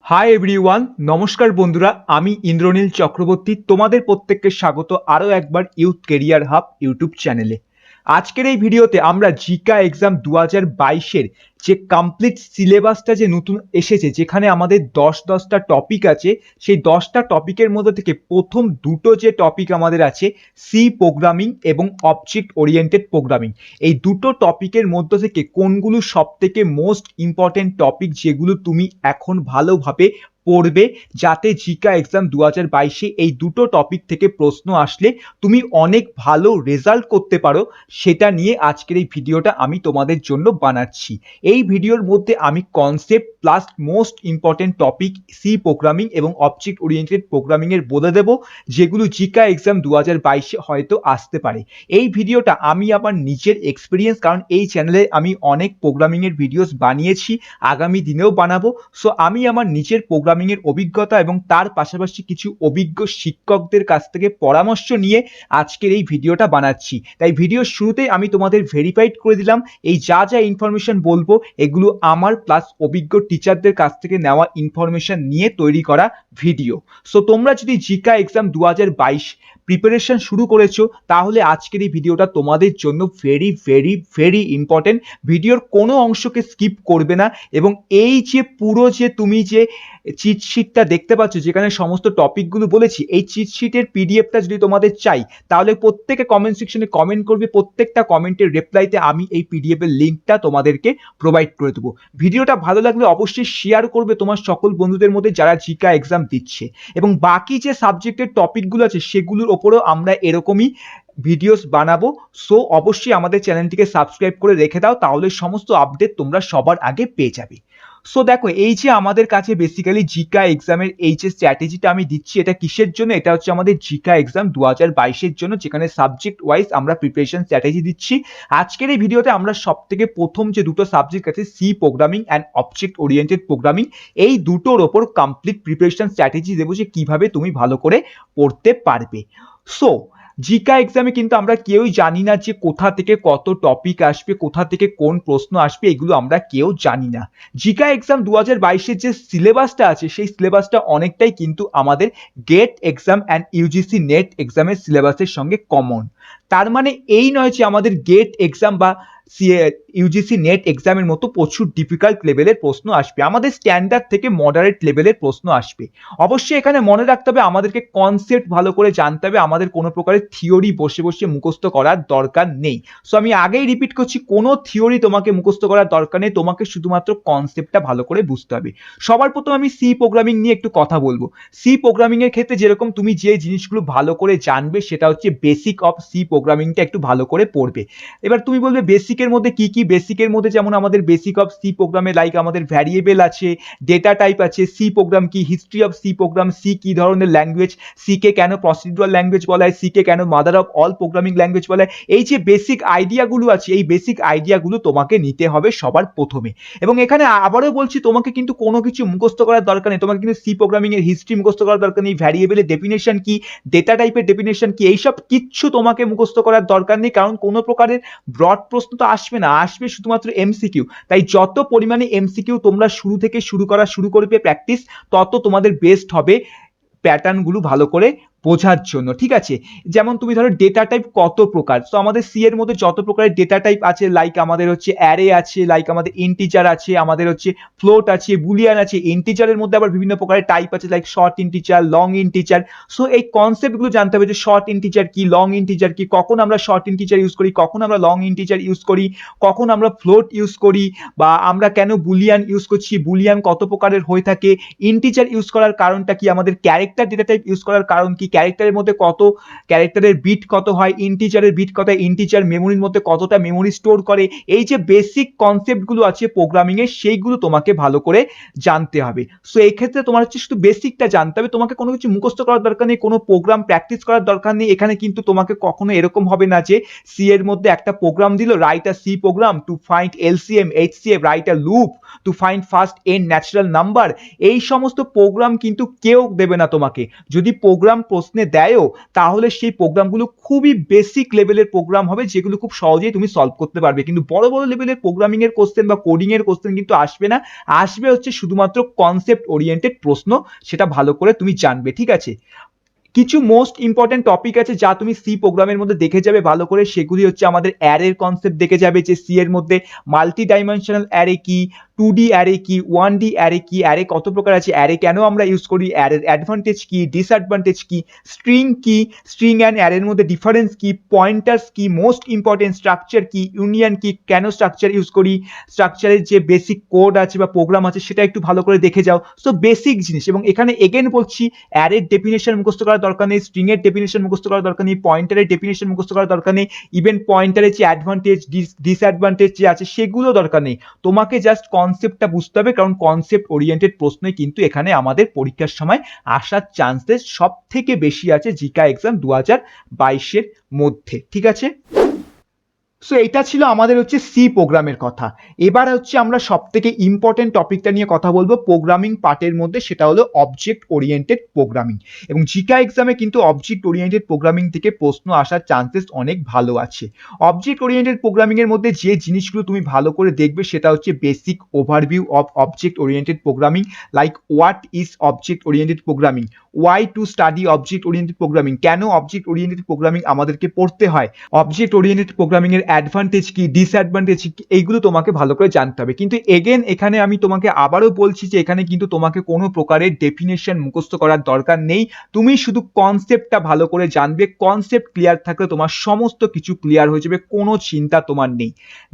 Hi everyone, নমস্কার বন্ধুরা। আমি ইন্দ্রনীল চক্রবর্তী, তোমাদের প্রত্যেককে স্বাগত আরও একবার ইউথ কেরিয়ার হাব ইউটিউব চ্যানেলে। আজকের এই ভিডিওতে আমরা জিকা এক্সাম 2022-এর যে কমপ্লিট সিলেবাসটা যে নতুন এসেছে, যেখানে আমাদের 10টা টপিক আছে, সেই 10টা টপিকের মধ্যে থেকে প্রথম দুটো যে টপিক আমাদের আছে সি প্রোগ্রামিং এবং অবজেক্ট ওরিয়েন্টেড প্রোগ্রামিং, এই দুটো টপিকের মধ্যে থেকে কোনগুলো সব থেকে মোস্ট ইম্পর্টেন্ট টপিক যেগুলো তুমি এখন ভালোভাবে পড়বে, যাতে জিকা এক্সাম 2022-এ এই দুটো টপিক থেকে প্রশ্ন আসলে তুমি অনেক ভালো রেজাল্ট করতে পারো, সেটা নিয়ে আজকের এই ভিডিওটা আমি তোমাদের জন্য বানাচ্ছি। এই ভিডিওর মধ্যে আমি concept plus most important topic C programming এবং অবজেক্ট ওরিয়েন্টেড প্রোগ্রামিং এর বলে দেব, যেগুলো জিকা এক্সাম 2022-এ হয়তো আসতে পারে। এই ভিডিওটা আমি আমার নিজের এক্সপিরিয়েন্স, কারণ এই চ্যানেলে আমি অনেক প্রোগ্রামিং এর ভিডিওস বানিয়েছি, আগামী দিনেও বানাবো। সো আমি আমার নিজের প্রোগ্রামিং এর অভিজ্ঞতা এবং তার পাশাপাশি কিছু অভিজ্ঞ শিক্ষকদের কাছ থেকে পরামর্শ নিয়ে আজকের এই ভিডিওটা বানাচ্ছি। তাই ভিডিওর শুরুতেই আমি তোমাদের ভেরিফাইড করে দিলাম, এই যা যা ইনফরমেশন বলবো এগুলো আমার প্লাস অভিজ্ঞ টিচারদের কাছ থেকে নেওয়া ইনফরমেশন নিয়ে তৈরি করা ভিডিও। সো তোমরা যদি জিকা এক্সাম 2022 প্রিপারেশন শুরু করেছো, তাহলে আজকের এই ভিডিওটা তোমাদের জন্য ভেরি ভেরি ভেরি ইম্পর্টেন্ট। ভিডিওর কোনো অংশকে স্কিপ করবে না, এবং এই যে পুরো যে তুমি যে চিট শিটটা দেখতে পাচ্ছ, যেখানে সমস্ত টপিকগুলো বলেছি, এই চিট শিটের পিডিএফটা যদি তোমাদের চাই, তাহলে প্রত্যেকে কমেন্ট সেকশনে কমেন্ট করবে, প্রত্যেকটা কমেন্টের রিপ্লাইতে আমি এই পিডিএফ এর লিঙ্কটা তোমাদেরকে প্রোভাইড করে দেবো। ভিডিওটা ভালো লাগলে অবশ্যই শেয়ার করবে তোমার সকল বন্ধুদের মধ্যে যারা জিকা এক্সাম দিচ্ছে, এবং বাকি যে সাবজেক্টের টপিকগুলো আছে সেগুলোর ওপরেও আমরা এরকমই ভিডিওস বানাবো। সো অবশ্যই আমাদের চ্যানেলটিকে সাবস্ক্রাইব করে রেখে দাও, তাহলে সমস্ত আপডেট তোমরা সবার আগে পেয়ে যাবে। সো দেখো, এই যে আমাদের কাছে বেসিক্যালি জিকা এক্সামের এই যে স্ট্র্যাটেজিটা আমি দিচ্ছি, এটা কিসের জন্য? এটা হচ্ছে আমাদের জিকা এক্সাম 2022-এর জন্য, যেখানে সাবজেক্ট ওয়াইজ আমরা প্রিপারেশন স্ট্র্যাটেজি দিচ্ছি। আজকের এই ভিডিওতে আমরা সব থেকে প্রথম যে দুটো সাবজেক্ট আছে C programming and object oriented programming, এই দুটোর ওপর কমপ্লিট প্রিপারেশন স্ট্র্যাটেজি দেবো, যে কিভাবে তুমি ভালো করে পড়তে পারবে। সো জিকা এক্সামে কিন্তু আমরা কেউই জানি না যে কোথা থেকে কত টপিক আসবে, কোথা থেকে কোন প্রশ্ন আসবে, এগুলো আমরা কেউ জানি না। জিকা এক্সাম 2022-এর যে সিলেবাসটা আছে, সেই সিলেবাসটা অনেকটাই কিন্তু আমাদের GATE exam and UGC NET এক্সামের সিলেবাসের সঙ্গে কমন। তার মানে এই নয় যে আমাদের গেট এক্সাম বা ইউজিসি নেট এক্সামের মতো প্রচুর ডিফিকাল্ট লেভেলের প্রশ্ন আসবে, আমাদের স্ট্যান্ডার্ড থেকে মডারেট লেভেলের প্রশ্ন আসবে। অবশ্যই এখানে মনে রাখতে হবে, আমাদেরকে কনসেপ্ট ভালো করে জানতে হবে, আমাদের কোনো প্রকারের থিওরি বসে বসে মুখস্থ করার দরকার নেই। সো আমি আগেই রিপিট করছি, কোনো থিওরি তোমাকে মুখস্থ করার দরকার নেই, তোমাকে শুধুমাত্র কনসেপ্টটা ভালো করে বুঝতে হবে। সবার প্রথম আমি সি প্রোগ্রামিং নিয়ে একটু কথা বলবো। সি প্রোগ্রামিং এর ক্ষেত্রে যেরকম তুমি যে জিনিসগুলো ভালো করে জানবে, সেটা হচ্ছে বেসিক অফ সি প্রোগ্রামিংটা একটু ভালো করে পড়বে। এবার তুমি বলবে বেসিকের মধ্যে কি কি? বেসিকের মধ্যে যেমন আমাদের বেসিক অফ সি প্রোগ্রামে লাইক আমাদের ভ্যারিয়েবল আছে, ডেটা টাইপ আছে, সি প্রোগ্রাম কি, history of C program, C কি ধরনের ল্যাঙ্গুয়েজ, সি কে কেন প্রসিডিউরাল ল্যাঙ্গুয়েজ বলা হয়, সি কে কেন mother of all programming language বলা হয়, এই যে বেসিক আইডিয়াগুলো আছে, এই বেসিক আইডিয়াগুলো তোমাকে নিতে হবে সবার প্রথমে। এবং এখানে আবারও বলছি, তোমাকে কিন্তু কোনো কিছু মুখস্থ করার দরকার নেই, তোমাকে কিন্তু সি প্রোগ্রামিং এর হিস্ট্রি মুখস্থ করার দরকার নেই, ভ্যারিয়েবলের ডেফিনেশন কি, ডেটা টাইপের ডেফিনেশন কি, এইসব কিচ্ছু তোমাকে মুখস্থ করার দরকার নেই, কারণ কোনো প্রকারের ব্রড প্রশ্ন তো আসবে না, আসবে শুধুমাত্র এমসিকিউ। তাই যত পরিমাণে এমসিকিউ তোমরা শুরু করবে প্র্যাকটিস, তত তোমাদের বেস্ট হবে প্যাটার্নগুলো ভালো করে বোঝার জন্য, ঠিক আছে? যেমন তুমি ধরো ডেটা টাইপ কত প্রকার, তো আমাদের সি এর মধ্যে যত প্রকারের ডেটা টাইপ আছে, লাইক আমাদের হচ্ছে অ্যারে আছে, লাইক আমাদের ইন্টিজার আছে, আমাদের হচ্ছে ফ্লোট আছে, বুলিয়ান আছে। ইন্টিজারের মধ্যে আবার বিভিন্ন প্রকারের টাইপ আছে, like short integer, long integer. So এই কনসেপ্টগুলো জানতে হবে যে শর্ট ইন্টিজার কি, লং ইন্টিজার কি, কখন আমরা শর্ট ইন্টিজার ইউজ করি, কখন আমরা লং ইন্টিজার ইউজ করি, কখন আমরা ফ্লোট ইউজ করি, বা আমরা কেন বুলিয়ান ইউজ করছি, বুলিয়ান কত প্রকারের হয়ে থাকে, ইন্টিজার ইউজ করার কারণটা কি, আমাদের ক্যারেক্টার ডেটা টাইপ ইউজ করার কারণ কি, ক্যারেক্টারের মধ্যে কত ক্যারেক্টারের বিট কত হয়, ইন্টিজারের বিট কত, ইন্টিজার মেমোরির মধ্যে কতটা মেমোরি স্টোর করে, এই যে বেসিক কনসেপ্টগুলো আছে প্রোগ্রামিং এর, সেইগুলো তোমাকে ভালো করে জানতে হবে। সো এই ক্ষেত্রে তোমার হচ্ছে শুধু বেসিকটা জানতে হবে, তোমাকে কোনো কিছু মুখস্থ করার দরকার নেই, কোনো প্রোগ্রাম প্র্যাকটিস করার দরকার নেই। এখানে কিন্তু তোমাকে কখনো এরকম হবে না যে সি এর মধ্যে একটা প্রোগ্রাম দিল, write a C program to find LCM HCF, write a loop to find first n natural number. এই সমস্ত প্রোগ্রাম কিন্তু কেউ দেবে না তোমাকে। যদি প্রোগ্রাম প্রশ্নে দেয়ও, তাহলে সেই প্রোগ্রামগুলো খুবই বেসিক লেভেলের প্রোগ্রাম হবে, যেগুলো খুব সহজেই তুমি সলভ করতে পারবে। কিন্তু বড় বড় লেভেলের প্রোগ্রামিং এর কোশ্চেন বা কোডিং এর কোশ্চেন কিন্তু আসবে না, আসবে হচ্ছে শুধুমাত্র কনসেপ্ট ওরিয়েন্টেড প্রশ্ন, সেটা ভালো করে তুমি জানবে, ঠিক আছে। কিছু মোস্ট ইম্পর্টেন্ট টপিক আছে যা তুমি সি প্রোগ্রামের মধ্যে দেখে যাবে ভালো করে, সেগুলি হচ্ছে আমাদের অ্যারের কনসেপ্ট দেখে যাবে, যে সি এর মধ্যে মাল্টি ডাইমেনশনাল অ্যারে কি, 2D অ্যারে কি, 1D অ্যারে কি, অ্যারে কত প্রকার আছে, অ্যারে কেন আমরা ইউজ করি, অ্যারের অ্যাডভান্টেজ কি, ডিসঅ্যাডভান্টেজ কি, স্ট্রিং অ্যান্ড অ্যারের মধ্যে ডিফারেন্স কি, পয়েন্টার্স কি, মোস্ট ইম্পর্টেন্ট স্ট্রাকচার কি, ইউনিয়ন কি, কেন স্ট্রাকচার ইউজ করি, স্ট্রাকচারের যে বেসিক কোড আছে বা প্রোগ্রাম আছে সেটা একটু ভালো করে দেখে যাও। সো বেসিক জিনিস, এবং এখানে এগেন বলছি অ্যারের ডেফিনেশন মুখস্থ করার দরকার নেই, স্ট্রিং এর ডেফিনেশন মুখস্থ করার দরকার নেই, পয়েন্টারের ডেফিনেশন মুখস্থ করার দরকার নেই, ইভেন পয়েন্টারের যে অ্যাডভান্টেজ ডিসঅ্যাডভান্টেজ যে আছে সেগুলো দরকার নেই। তোমাকে জাস্ট কনসেপ্টটা বুঝতে হবে, কারণ কনসেপ্ট ওরিয়েন্টেড প্রশ্নই কিন্তু এখানে আমাদের পরীক্ষার সময় আসার চান্সেস সব থেকে বেশি আছে জিকা এক্সাম 2022-এর মধ্যে, ঠিক আছে। সো এটা ছিল আমাদের হচ্ছে সি প্রোগ্রামের কথা। এবার হচ্ছে আমরা সব থেকে ইম্পর্টেন্ট টপিকটা নিয়ে কথা বলবো প্রোগ্রামিং পার্টের মধ্যে, সেটা হলো অবজেক্ট ওরিয়েন্টেড প্রোগ্রামিং। এবং জিকা এক্সামে কিন্তু অবজেক্ট ওরিয়েন্টেড প্রোগ্রামিং থেকে প্রশ্ন আসার চান্সেস অনেক ভালো আছে। অবজেক্ট ওরিয়েন্টেড প্রোগ্রামিং এর মধ্যে যে জিনিসগুলো তুমি ভালো করে দেখবে সেটা হচ্ছে basic overview of object oriented programming, like what is object oriented programming, why to study object oriented programming, কেন অবজেক্ট ওরিয়েন্টেড প্রোগ্রামিং আমাদেরকে পড়তে হয়, অবজেক্ট ওরিয়েন্টেড প্রোগ্রামিং এর অ্যাডভান্টেজ কি, ডিসঅ্যাডভান্টেজ কি, এইগুলো তোমাকে ভালো করে জানতে হবে। কিন্তু এগেন এখানে আমি তোমাকে আবারও বলছি যে এখানে কিন্তু তোমাকে কোনো প্রকারের ডেফিনেশন মুখস্থ করার দরকার নেই, তুমি শুধু কনসেপ্টটা ভালো করে জানবে, কনসেপ্ট ক্লিয়ার থাকলে তোমার সমস্ত কিছু ক্লিয়ার হয়ে যাবে, কোনো চিন্তা তোমার নেই।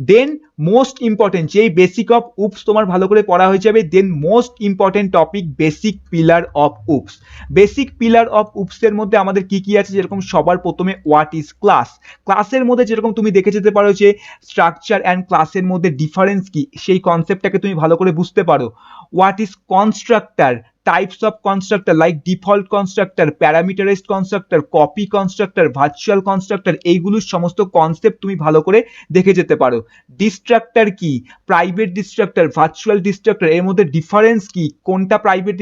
দেন মোস্ট ইম্পর্টেন্ট, যেই বেসিক অফ উপস তোমার ভালো করে পড়া হয়ে যাবে, then most important topic basic pillar of OOPS. Basic pillar of OOPS এর মধ্যে আমাদের কি কি আছে, যেরকম সবার প্রথমে হোয়াট ইজ ক্লাস, ক্লাসের মধ্যে যেরকম তুমি দেখে যেতে পারো যে স্ট্রাকচার অ্যান্ড ক্লাসের মধ্যে ডিফারেন্স কি, সেই কনসেপ্টটাকে তুমি ভালো করে বুঝতে পারো। What is constructor, types of constructor like default constructor, parameterised constructor, copy constructor, virtual constructor, এইগুলোর সমস্ত কনসেপ্ট তুমি ভালো করে দেখে যেতে পারো। ডিস্ট্রাক্টর কি, প্রাইভেট ডিস্ট্রাক্টর, ভার্চুয়াল ডিস্ট্রাক্টর, এর মধ্যে ডিফারেন্স কি, কোনটা প্রাইভেট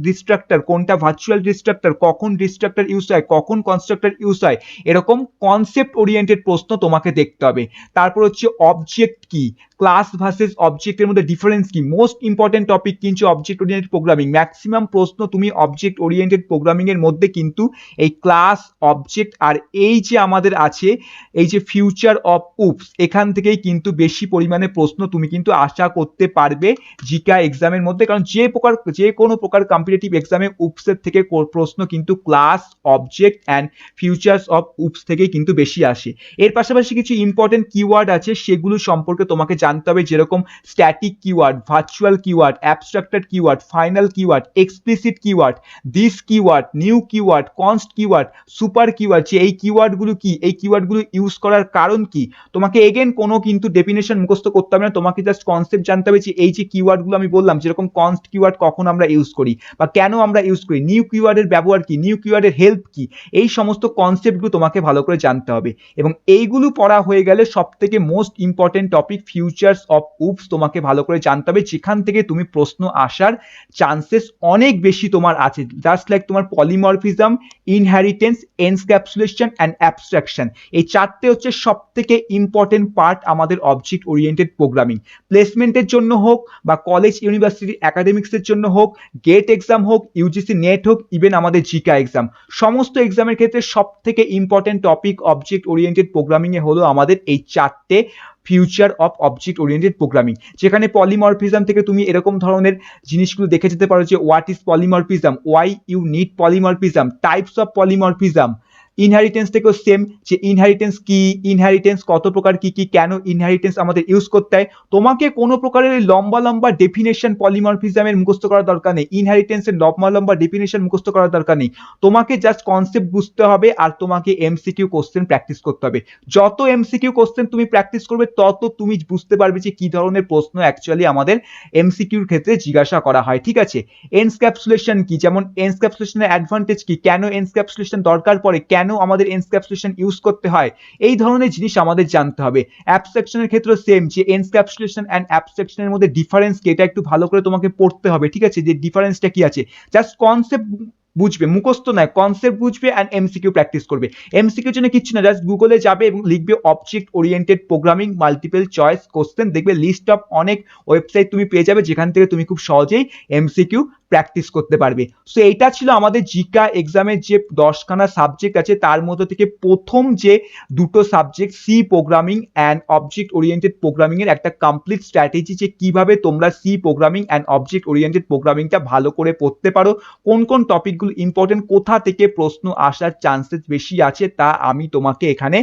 ডিস্ট্রাক্টর, কোনটা ভার্চুয়াল ডিস্ট্রাক্টর, কখন ডিস্ট্রাক্টর ইউজ হয়, কখন কনস্ট্রাক্টর ইউজ হয়, এরকম কনসেপ্ট ওরিয়েন্টেড প্রশ্ন তোমাকে দেখতে হবে। তারপর হচ্ছে অবজেক্ট কি, ক্লাস ভার্সেস অবজেক্টের মধ্যে ডিফারেন্স কি, মোস্ট ইম্পর্টেন্ট টপিক কিন্তু অবজেক্ট ওরিয়েন্টেড প্রোগ্রামিং। ম্যাক্সিমাম প্রশ্ন তুমি অবজেক্ট ওরিয়েন্টেড প্রোগ্রামিং এর মধ্যে কিন্তু এই ক্লাস, অবজেক্ট আর এই যে আমাদের আছে এই যে ফিউচার অফ উপস, এখান থেকেই কিন্তু বেশি পরিমাণে প্রশ্ন তুমি কিন্তু আশা করতে পারবে জিকা এক্সামের মধ্যে, কারণ যে কোনো প্রকার কম্পিটিটিভ এক্সামে উপসের থেকে প্রশ্ন কিন্তু class, object and features of OOPS থেকেই কিন্তু বেশি আসে। এর পাশাপাশি কিছু ইম্পর্টেন্ট কিওয়ার্ড আছে, সেগুলো সম্পর্কে তোমাকে জানতে হবে, যেরকম static keyword, virtual keyword, অ্যাবস্ট্রাক্টেড keyword, final keyword, explicit keyword, this keyword, new keyword, const keyword, super keyword, যে এই কিওয়ার্ডগুলো কি, এই কিওয়ার্ডগুলো ইউজ করার কারণ কি। তোমাকে এগেন কোনো কিন্তু ডেফিনেশন মুখস্থ করতে হবে না, তোমাকে জাস্ট কনসেপ্ট জানতে হবে যে এই যে কিওয়ার্ডগুলো আমি বললাম, যেরকম কনস্ট কিওয়ার্ড কখন আমরা ইউজ করি বা কেন আমরা ইউজ করি, নিউ কিওয়ার্ডের ব্যবহার কি, নিউ কিওয়ার্ডের হেল্প কি, এই সমস্ত কনসেপ্টগুলো তোমাকে ভালো করে জানতে হবে। এবং এইগুলো পড়া হয়ে গেলে সব থেকে most important topic features of OOPS তোমাকে ভালো করে জানতে হবে, যেখান থেকে তুমি প্রশ্ন আসার চান্সেস অনেক বেশি তোমার আছে। জাস্ট লাইক তোমার polymorphism, inheritance, encapsulation and abstraction, এই চারটে হচ্ছে সব থেকে ইম্পর্টেন্ট পার্ট আমাদের অবজেক্ট ওরিয়েন্টেড প্রোগ্রামিং। প্লেসমেন্টের জন্য হোক বা কলেজ ইউনিভার্সিটি একাডেমিক্সের জন্য হোক, গেট এক্সাম হোক, ইউজিসি নেট হোক, ইভেন আমাদের জিকা এক্সাম, সমস্ত এক্সামের ক্ষেত্রে সব থেকে important topic object oriented programming এ হলো আমাদের এই চারটে future of object oriented programming. যেখানে পলিমরফিজম থেকে তুমি এরকম ধরনের জিনিসগুলো দেখে যেতে পারো যে what is polymorphism, why you need polymorphism, types of polymorphism. Inheritance থেকেও সেম, যে ইনহেরিটেন্স কি, ইনহেরিটেন্স কত প্রকার কি কি, কেন ইনহেরিটেন্স আমাদের ইউজ করতে হয়। তোমাকে কোনো প্রকারের লম্বা লম্বা ডেফিনেশন পলিমরফিজমের মুখস্থ করার দরকার নেই, ইনহেরিটেন্সের লম্বা লম্বা ডেফিনেশন মুখস্থ করার দরকার নেই, তোমাকে জাস্ট কনসেপ্ট বুঝতে হবে আর তোমাকে এমসিকিউ কোশ্চেন প্র্যাকটিস করতে হবে। যত এমসিকিউ কোশ্চেন তুমি প্র্যাকটিস করবে তত তুমি বুঝতে পারবে যে কি ধরনের প্রশ্ন অ্যাকচুয়ালি আমাদের এমসিকিউর ক্ষেত্রে জিজ্ঞাসা করা হয়, ঠিক আছে। এনক্যাপসুলেশন কি, যেমন এনক্যাপসুলেশনের অ্যাডভান্টেজ কি, কেন এনক্যাপসুলেশন দরকার পড়ে, কেন আমাদের এনক্যাপসুলেশন ইউজ করতে হয়, এই ধরনের জিনিস আমাদের জানতে হবে। অ্যাবস্ট্রাকশনের ক্ষেত্রে সেম, যে এনক্যাপসুলেশন এন্ড অ্যাবস্ট্রাকশনের মধ্যে ডিফারেন্স কি, এটা একটু ভালো করে তোমাকে পড়তে হবে, ঠিক আছে, যে ডিফারেন্সটা কি আছে। জাস্ট কনসেপ্ট বুঝবে, মুখস্থ নয়, কনসেপ্ট বুঝবে অ্যান্ড এমসিকিউ প্র্যাকটিস করবে। এমসিকিউর জন্য কিচ্ছু না, জাস্ট গুগলে যাবে এবং লিখবে object oriented programming multiple choice question, দেখবে লিস্ট অফ অনেক ওয়েবসাইট তুমি পেয়ে যাবে যেখান থেকে তুমি খুব সহজেই এমসিকিউ প্র্যাকটিস করতে পারবে। সো এইটা ছিল আমাদের জিকা এক্সামের যে 10খানা সাবজেক্ট আছে তার মধ্যে থেকে প্রথম যে দুটো subject C programming and object oriented programming এর একটা কমপ্লিট স্ট্র্যাটেজি, যে কিভাবে তোমরা C programming and object oriented প্রোগ্রামিংটা ভালো করে পড়তে পারো, কোন কোন টপিকগুলো ইম্পর্টেন্ট, কোথা থেকে প্রশ্ন আসার চান্সেস বেশি আছে তা আমি তোমাকে এখানে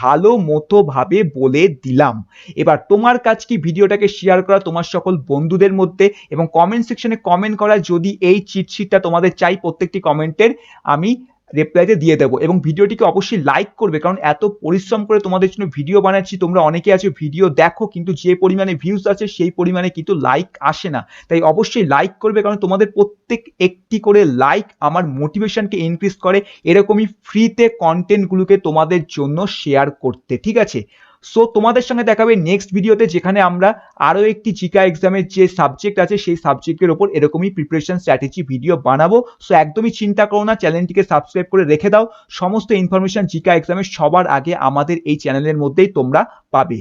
ভালো মতো ভাবে বলে দিলাম। এবার তোমার কাজ কি ভিডিওটাকে শেয়ার করা তোমার সকল বন্ধুদের মধ্যে এবং কমেন্ট সেকশনে কমেন্ট করা, যদি এই চিটশিটটা তোমাদের চাই প্রত্যেকটি কমেন্টের আমি রিপ্লাইতে দিয়ে দেবো। এবং ভিডিওটিকে অবশ্যই লাইক করবে, কারণ এত পরিশ্রম করে তোমাদের জন্য ভিডিও বানাচ্ছি, তোমরা অনেকে আছো ভিডিও দেখো কিন্তু যে পরিমাণে ভিউজ আছে সেই পরিমাণে কিন্তু লাইক আসে না, তাই অবশ্যই লাইক করবে, কারণ তোমাদের প্রত্যেক একটি করে লাইক আমার মোটিভেশনকে ইনক্রিজ করে এরকমই ফ্রিতে কন্টেন্টগুলোকে তোমাদের জন্য শেয়ার করতে, ঠিক আছে? সো তোমাদের সঙ্গে দেখাবে নেক্সট ভিডিওতে, যেখানে আমরা আরো একটি জিকা এক্সামের যে সাবজেক্ট আছে সেই সাবজেক্টের উপর এরকমই প্রিপারেশন স্ট্র্যাটেজি ভিডিও বানাবো। সো একদমই চিন্তা করো না, চ্যানেলটিকে সাবস্ক্রাইব করে রেখে দাও, সমস্ত ইনফরমেশন জিকা এক্সামের সবার আগে আমাদের এই চ্যানেলের মধ্যেই তোমরা পাবে।